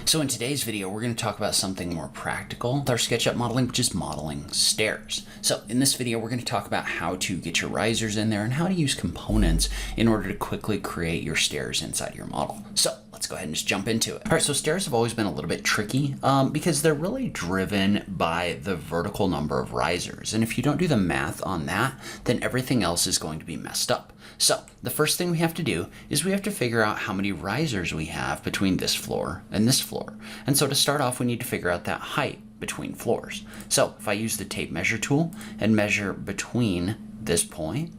So in today's video, we're going to talk about something more practical with our SketchUp modeling, which is modeling stairs. So in this video, we're going to talk about how to get your risers in there and how to use components in order to quickly create your stairs inside your model. So let's go ahead and just jump into it. All right, so stairs have always been a little bit tricky because they're really driven by the vertical number of risers. And if you don't do the math on that, then everything else is going to be messed up. So the first thing we have to do is we have to figure out how many risers we have between this floor and this floor. And so to start off, we need to figure out that height between floors. So if I use the tape measure tool and measure between this point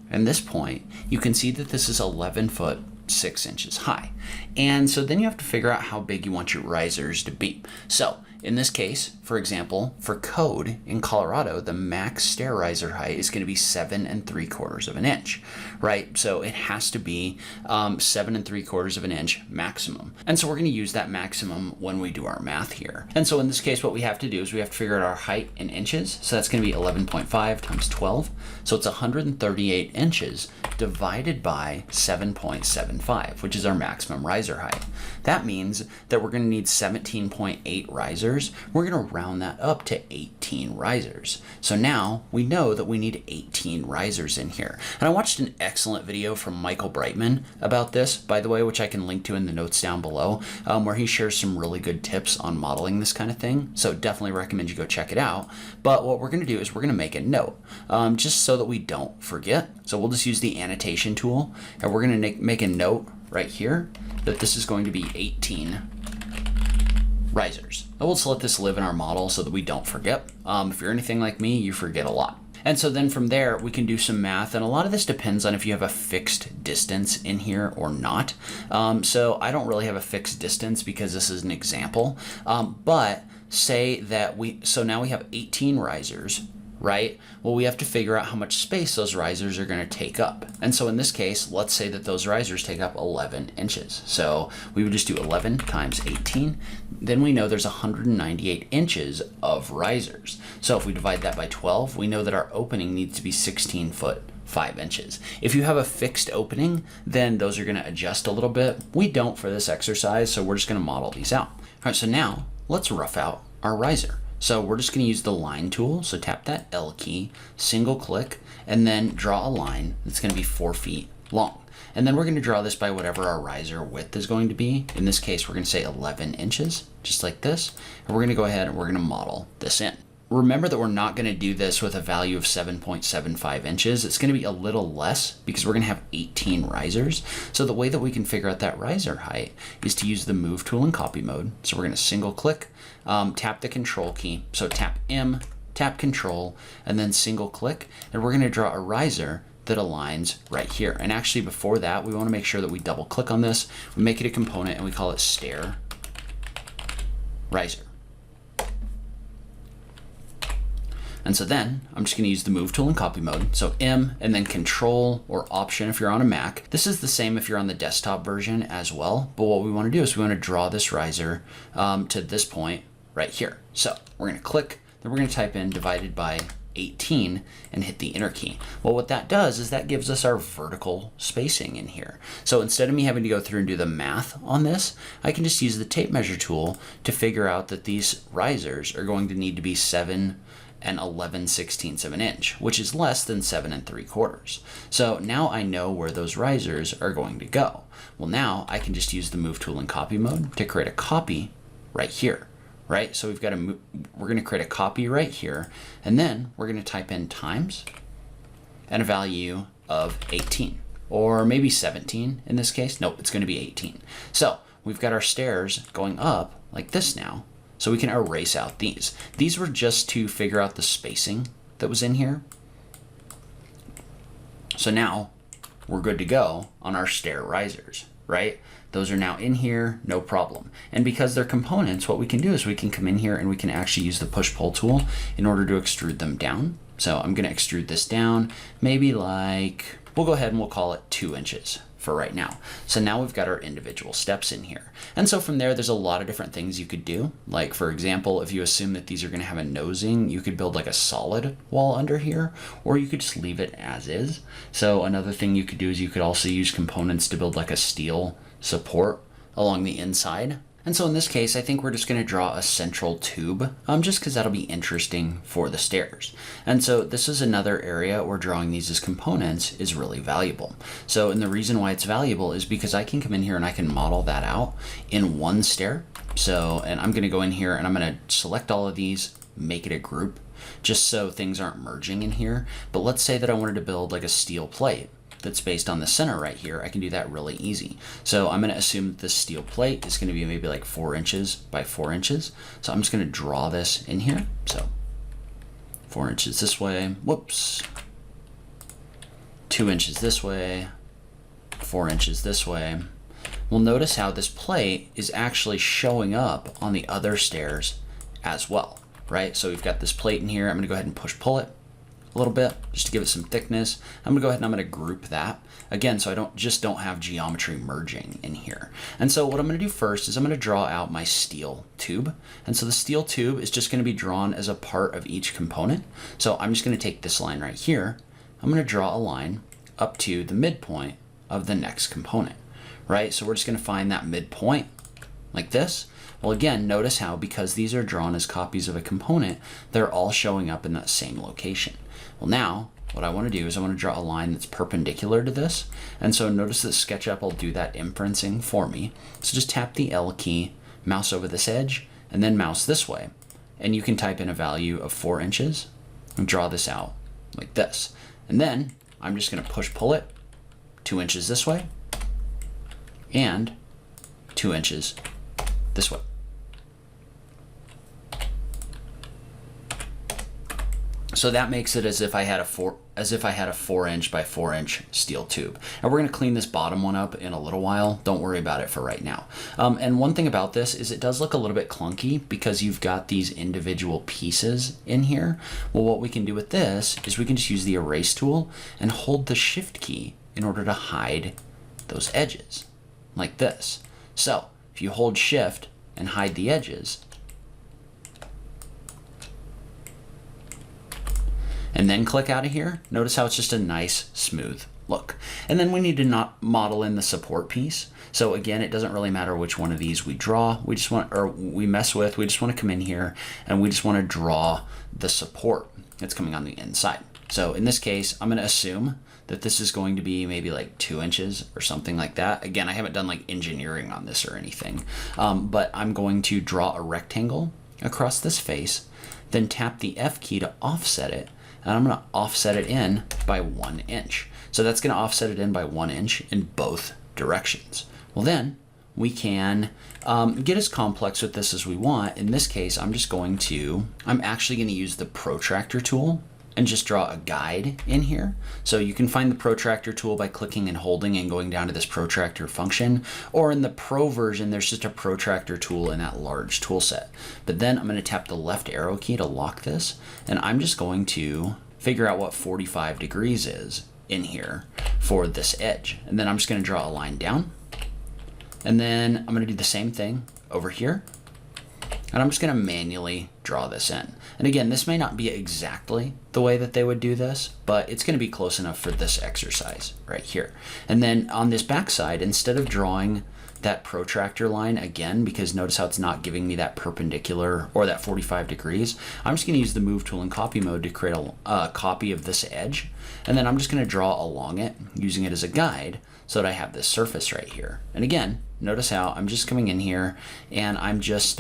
and this point, you can see that this is 11 foot 6 inches high. And so then you have to figure out how big you want your risers to be. So in this case, for example, for code in Colorado, the max stair riser height is going to be 7 3/4 of an inch, right? So it has to be 7 3/4 of an inch maximum. And so we're going to use that maximum when we do our math here. And so in this case, what we have to do is we have to figure out our height in inches. So that's going to be 11.5 times 12. So it's 138 inches divided by 7.75, which is our maximum riser height. That means that we're going to need 17.8 risers. We're going to round that up to 18 risers. So now we know that we need 18 risers in here. And I watched an excellent video from Michael BRIGHTMAN about this, by the way, which I can link to in the notes down below, where he shares some really good tips on modeling this kind of thing. So definitely recommend you go check it out. But what we're going to do is we're going to make a note just so that we don't forget. So we'll just use the annotation tool and we're going to make a note right here that this is going to be 18 risers. And we'll just let this live in our model so that we don't forget. If you're anything like me, you forget a lot. And so then from there, we can do some math. And a lot of this depends on if you have a fixed distance in here or not. So I don't really have a fixed distance because this is an example. But say that so now we have 18 risers, right? Well, we have to figure out how much space those risers are going to take up. And so in this case, let's say that those risers take up 11 inches. So we would just do 11 times 18. Then we know there's 198 inches of risers. So if we divide that by 12, we know that our opening needs to be 16 foot 5 inches. If you have a fixed opening, then those are going to adjust a little bit. We don't for this exercise, so we're just going to model these out. All right, so now let's rough out our riser. So we're just going to use the line tool. So tap that L key, single click, and then draw a line that's going to be 4 feet long. And then we're going to draw this by whatever our riser width is going to be. In this case, we're going to say 11 inches, just like this. And we're going to go ahead and we're going to model this in. Remember that we're not going to do this with a value of 7.75 inches. It's going to be a little less because we're going to have 18 risers. So the way that we can figure out that riser height is to use the move tool in copy mode. So we're going to single click, tap the control key. So tap M, tap control, and then single click. And we're going to draw a riser that aligns right here. And actually before that, we want to make sure that we double click on this. We make it a component and we call it stair riser. And so then I'm just going to use the move tool in copy mode. So M and then control or option if you're on a Mac. This is the same if you're on the desktop version as well. But what we want to do is we want to draw this riser to this point right here. So we're going to click, then we're going to type in divided by 18 and hit the enter key. Well, what that does is that gives us our vertical spacing in here. So instead of me having to go through and do the math on this, I can just use the tape measure tool to figure out that these risers are going to need to be 7 11/16 of an inch, which is less than 7 3/4. So now I know where those risers are going to go. Well, now I can just use the move tool in copy mode to create a copy right here, right? So we're going to create a copy right here, and then we're going to type in times and a value of 18, or maybe 17 in this case. Nope, it's going to be 18. So we've got our stairs going up like this now. So we can erase out these. These were just to figure out the spacing that was in here. So now we're good to go on our stair risers, right? Those are now in here, no problem. And because they're components, what we can do is we can come in here and we can actually use the push-pull tool in order to extrude them down. So I'm gonna extrude this down, maybe like, we'll go ahead and we'll call it 2 inches. For right now. So now we've got our individual steps in here. And so from there, there's a lot of different things you could do. Like for example, if you assume that these are going to have a nosing, you could build like a solid wall under here, or you could just leave it as is. So another thing you could do is you could also use components to build like a steel support along the inside. And so in this case, I think we're just going to draw a central tube, just because that'll be interesting for the stairs. And so this is another area where drawing these as components is really valuable. So, and the reason why it's valuable is because I can come in here and I can model that out in one stair. So, and I'm going to go in here and I'm going to select all of these, make it a group, just so things aren't merging in here. But let's say that I wanted to build like a steel plate that's based on the center right here. I can do that really easy. So I'm going to assume that this steel plate is going to be maybe like 4 inches by 4 inches. So I'm just going to draw this in here. So 4 inches this way, whoops, 2 inches this way, 4 inches this way. Well, notice how this plate is actually showing up on the other stairs as well, right? So we've got this plate in here. I'm going to go ahead and pull it a little bit just to give it some thickness. I'm gonna go ahead and I'm gonna group that again, so I don't have geometry merging in here. And so what I'm gonna do first is I'm gonna draw out my steel tube. And so the steel tube is just gonna be drawn as a part of each component. So I'm just gonna take this line right here. I'm gonna draw a line up to the midpoint of the next component, right? So we're just gonna find that midpoint like this. Well, again, notice how, because these are drawn as copies of a component, they're all showing up in that same location. Well, now what I want to do is I want to draw a line that's perpendicular to this. And so notice that SketchUp will do that inferencing for me. So just tap the L key, mouse over this edge, and then mouse this way. And you can type in a value of 4 inches and draw this out like this. And then I'm just going to pull it 2 inches this way and 2 inches this way. So that makes it as if I had a 4 inch by 4 inch steel tube. And we're going to clean this bottom one up in a little while. Don't worry about it for right now. And one thing about this is it does look a little bit clunky because you've got these individual pieces in here. Well, what we can do with this is we can just use the erase tool and hold the shift key in order to hide those edges like this. So if you hold shift and hide the edges, and then click out of here, notice how it's just a nice smooth look. And then we need to not model in the support piece. So again, it doesn't really matter which one of these we draw. We just want, or we mess with, we just want to come in here and we just want to draw the support that's coming on the inside. So in this case, I'm going to assume that this is going to be maybe like 2 inches or something like that. Again, I haven't done like engineering on this or anything, but I'm going to draw a rectangle across this face, then tap the F key to offset it. And I'm going to offset it in by 1 inch. So that's going to offset it in by 1 inch in both directions. Well, then we can get as complex with this as we want. In this case, I'm actually going to use the protractor tool and just draw a guide in here. So you can find the protractor tool by clicking and holding and going down to this protractor function, or in the pro version, there's just a protractor tool in that large tool set. But then I'm going to tap the left arrow key to lock this, and I'm just going to figure out what 45 degrees is in here for this edge. And then I'm just going to draw a line down, and then I'm going to do the same thing over here. And I'm just going to manually draw this in. And again, this may not be exactly the way that they would do this, but it's going to be close enough for this exercise right here. And then on this back side, instead of drawing that protractor line again, because notice how it's not giving me that perpendicular or that 45 degrees, I'm just going to use the move tool in copy mode to create a copy of this edge. And then I'm just going to draw along it using it as a guide so that I have this surface right here. And again, notice how I'm just coming in here and I'm just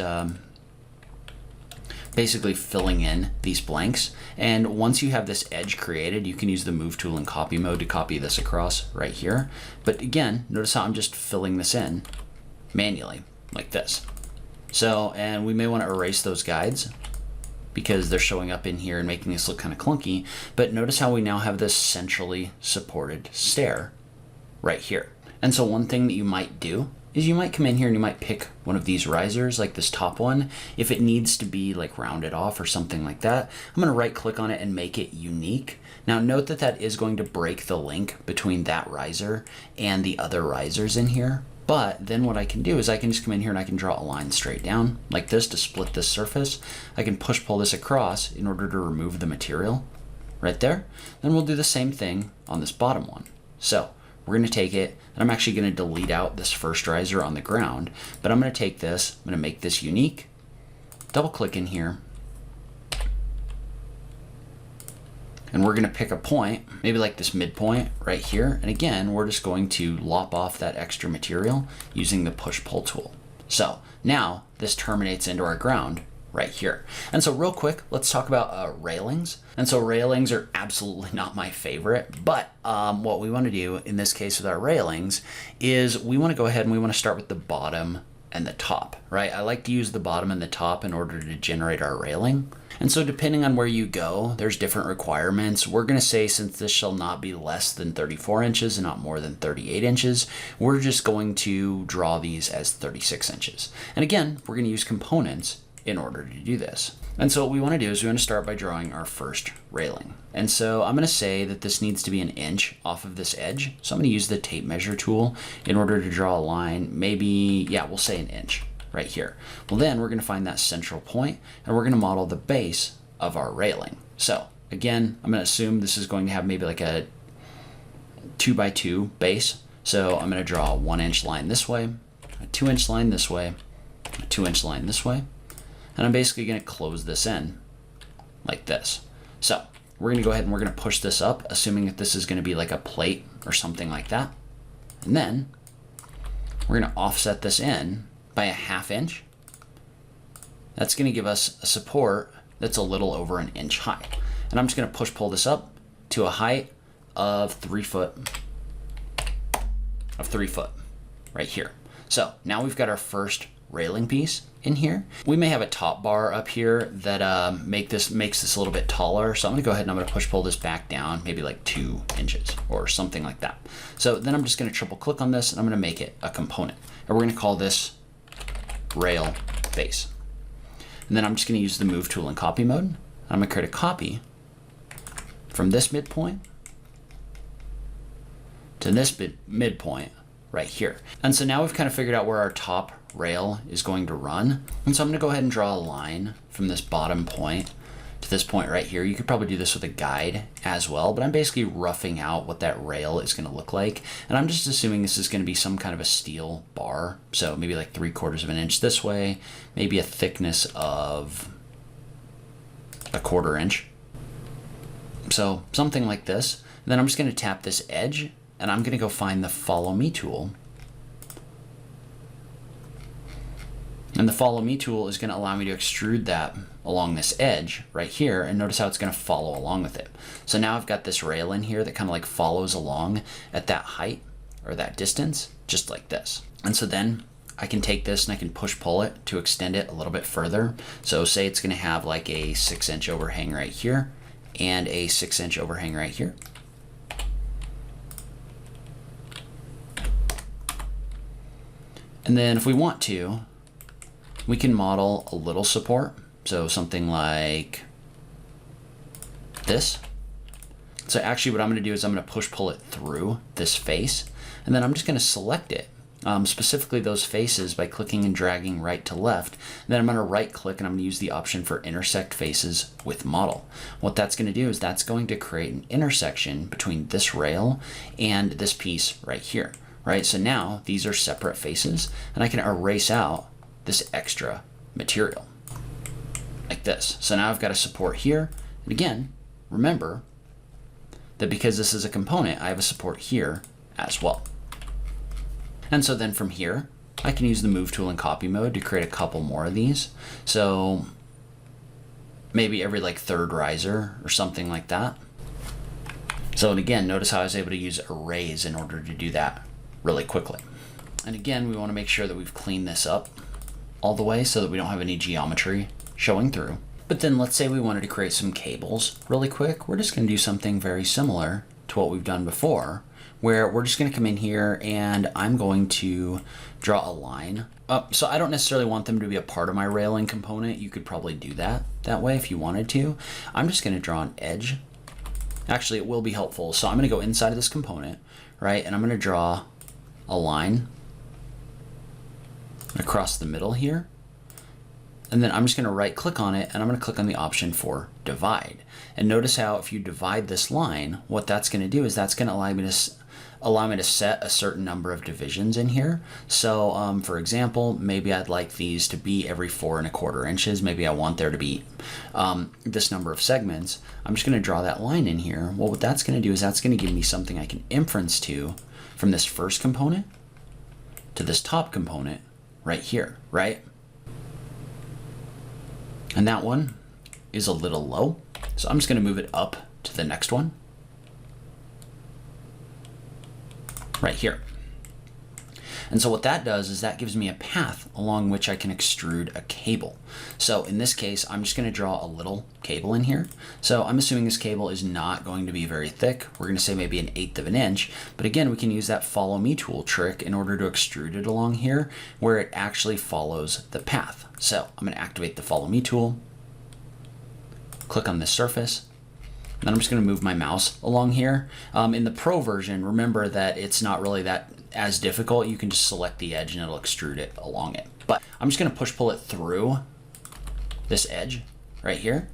basically filling in these blanks. And once you have this edge created, you can use the move tool in copy mode to copy this across right here. But again, notice how I'm just filling this in manually like this. So, and we may want to erase those guides because they're showing up in here and making this look kind of clunky. But notice how we now have this centrally supported stair right here. And so one thing that you might do is you might come in here and you might pick one of these risers, like this top one. If it needs to be like rounded off or something like that, I'm gonna right click on it and make it unique. Now note that that is going to break the link between that riser and the other risers in here. But then what I can do is I can just come in here and I can draw a line straight down like this to split this surface. I can pull this across in order to remove the material right there. Then we'll do the same thing on this bottom one. So we're going to take it, and I'm actually going to delete out this first riser on the ground, but I'm going to take this, I'm going to make this unique, double click in here, and we're going to pick a point, maybe like this midpoint right here. And again, we're just going to lop off that extra material using the push-pull tool. So now this terminates into our ground right here. And so real quick, let's talk about railings. And so railings are absolutely not my favorite, but what we want to do in this case with our railings is we want to go ahead and we want to start with the bottom and the top, right? I like to use the bottom and the top in order to generate our railing. And so depending on where you go, there's different requirements. We're going to say since this shall not be less than 34 inches and not more than 38 inches, we're just going to draw these as 36 inches. And again, we're going to use components in order to do this. And so what we want to do is we want to start by drawing our first railing. And so I'm going to say that this needs to be 1 inch off of this edge. So I'm going to use the tape measure tool in order to draw a line, maybe, yeah, we'll say 1 inch right here. Well, then we're going to find that central point and we're going to model the base of our railing. So again, I'm going to assume this is going to have maybe like a 2x2 base. So I'm going to draw a 1 inch line this way, a 2 inch line this way, a 2 inch line this way. And I'm basically going to close this in like this. So we're going to go ahead and we're going to push this up, assuming that this is going to be like a plate or something like that. And then we're going to offset this in by a 1/2 inch. That's going to give us a support that's a little over 1 inch high. And I'm just going to push pull this up to a height of 3 foot, right here. So now we've got our first railing piece in here. We may have a top bar up here that makes this a little bit taller. So I'm gonna go ahead and I'm gonna push pull this back down, maybe like 2 inches or something like that. So then I'm just gonna triple click on this and I'm gonna make it a component. And we're gonna call this rail base. And then I'm just gonna use the move tool in copy mode. I'm gonna create a copy from this midpoint to this midpoint right here. And so now we've kind of figured out where our top rail is going to run. And so I'm going to go ahead and draw a line from this bottom point to this point right here. You could probably do this with a guide as well, but I'm basically roughing out what that rail is going to look like. And I'm just assuming this is going to be some kind of a steel bar. So maybe like 3/4 of an inch this way, maybe a thickness of a 1/4 inch. So something like this. And then I'm just going to tap this edge and I'm going to go find the follow me tool. And the follow me tool is going to allow me to extrude that along this edge right here. And notice how it's going to follow along with it. So now I've got this rail in here that kind of like follows along at that height or that distance, just like this. And so then I can take this and I can push pull it to extend it a little bit further. So say it's going to have like a 6 inch overhang right here and a 6 inch overhang right here. And then if we want to, we can model a little support. So something like this. So actually what I'm going to do is I'm going to push pull it through this face. And then I'm just going to select it, specifically those faces by clicking and dragging right to left. And then I'm going to right click and I'm going to use the option for intersect faces with model. What that's going to do is that's going to create an intersection between this rail and this piece right here. Right, so now these are separate faces and I can erase out this extra material like this. So now I've got a support here. And again, remember that because this is a component, I have a support here as well. And so then from here, I can use the move tool in copy mode to create a couple more of these. So maybe every like 3rd riser or something like that. So again, notice how I was able to use arrays in order to do that really quickly. And again, we want to make sure that we've cleaned this up all the way so that we don't have any geometry showing through. But then let's say we wanted to create some cables really quick. We're just going to do something very similar to what we've done before, where we're just going to come in here and I'm going to draw a line up. So I don't necessarily want them to be a part of my railing component. You could probably do that way if you wanted to. I'm just going to draw an edge. Actually, it will be helpful. So I'm going to go inside of this component, right? And I'm going to draw a line across the middle here. And then I'm just going to right click on it and I'm going to click on the option for divide. And notice how if you divide this line, what that's going to do is that's going to allow me to allow me to set a certain number of divisions in here. So for example, maybe I'd like these to be every 4¼ inches. Maybe I want there to be this number of segments. I'm just going to draw that line in here. Well, what that's going to do is that's going to give me something I can inference to from this first component to this top component right here, right? And that one is a little low. So I'm just going to move it up to the next one right here. And so what that does is that gives me a path along which I can extrude a cable. So in this case, I'm just going to draw a little cable in here. So I'm assuming this cable is not going to be very thick. We're going to say maybe 1/8 of an inch. But again, we can use that follow me tool trick in order to extrude it along here where it actually follows the path. So I'm going to activate the follow me tool, click on this surface, and then I'm just going to move my mouse along here. In the Pro version, remember that it's not really that as difficult. You can just select the edge and it'll extrude it along it. But I'm just going to push pull it through this edge right here.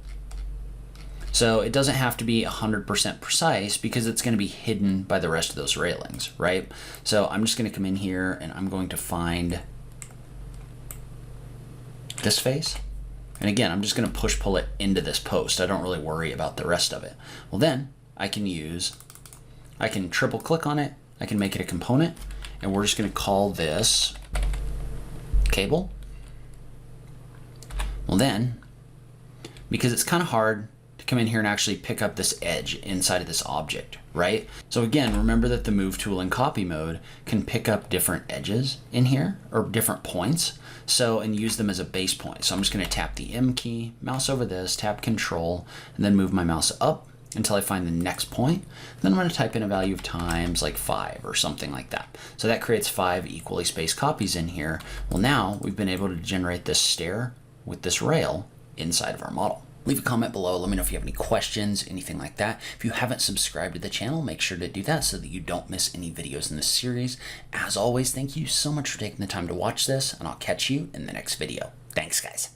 So it doesn't have to be 100% precise because it's going to be hidden by the rest of those railings, right? So I'm just going to come in here and I'm going to find this face. And again, I'm just going to push pull it into this post. I don't really worry about the rest of it. Well, then I can triple click on it. I can make it a component, and we're just going to call this cable. Well then, because it's kind of hard to come in here and actually pick up this edge inside of this object, right? So again, remember that the move tool in copy mode can pick up different edges in here or different points. So, and use them as a base point. So I'm just going to tap the M key, mouse over this, tap Control, and then move my mouse up until I find the next point. Then I'm going to type in a value of times like 5 or something like that. So that creates 5 equally spaced copies in here. Well, now we've been able to generate this stair with this rail inside of our model. Leave a comment below. Let me know if you have any questions, anything like that. If you haven't subscribed to the channel, make sure to do that so that you don't miss any videos in this series. As always, thank you so much for taking the time to watch this, and I'll catch you in the next video. Thanks, guys.